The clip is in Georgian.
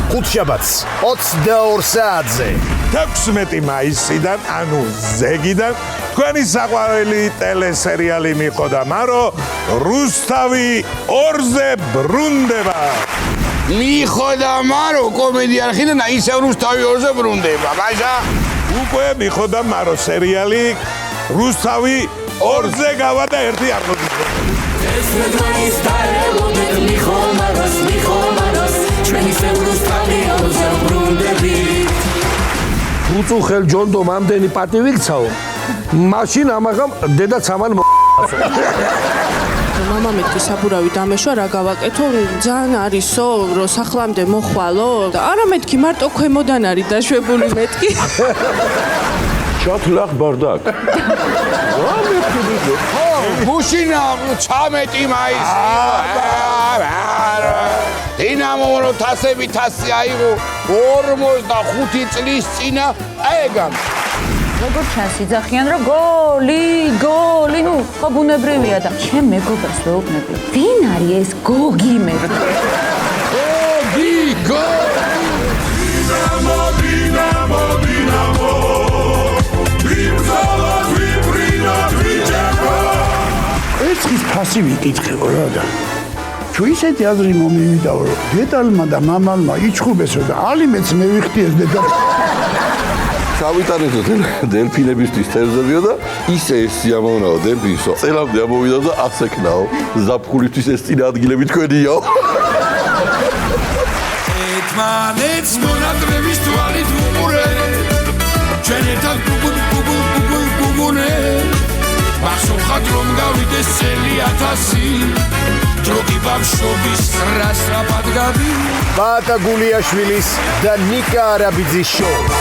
ხუთშაბათს 22 საათზე 16 მაისიდან, ანუ ზეგიდან, თქვენი საყვარელი ტელესერიალი მიხო და მარო რუსთავი 2-ზე ბრუნდება. მიხო და მარო კომედია არხიდან ისევ რუსთავი 2-ზე ბრუნდება. ბაჟა, უკვე მიხო და მარო სერიალი რუსთავი 2-ზე გავა და ერთი არ მოგვიწყდება. ეს დღეს დაელოდეთ მიხო მაროს ჩვენი რუსთავი 2-ზე ბრუნდები. უწუ ხელ ჯონდომ ამდენი პატივი გცაო, მაშინ ამაღამ დედაც ამან მამა მეთქი საბურავი დამეშვა რა გავაკეთო, ძალიან არისო, რომ სახლამდე მოხვალო. არა მეთქი მარტო ქვემოდან არის დაშვებული მეთქი. ჩათლახ ბარდაკ. გუშინა 19 მაისი. დინამომ რო თასები თასი აიღო 45 წლის წინა ეგან. როგორ ჩანს იძახიან რომ გოლი, ნუ ხო ბუნებრივია და ჩემ მეგობრს ვეუბნები. ვინ არის ეს გოგი მე? გოგი. ერთხის ფასი ვიკითხეო რა და თუ ისეთი აზრი მომივიდაო რომ დედალმა და მამალმა იჩხუბესო და ალიმენტს მე ვიხდიეს დედა ჩავიტანეთო დელფინებისთვის თევზებიო და ისე ეს სიამოვნაო დელფინსო წელამდე ამოვიდა და ასექნაო ზაფხულისთვის ეს წინა ადგილები თქვენიო ერთმანეთს მონატრების თვალით ვუყურე ჩვენ ერთად გუგუნე მახსოვხად რომ გავიდეს წელი 1000 დროგი ბავშვობის რასრაპად გადი ბატა გულიაშვილის და ნიკა არაბიძის შოუ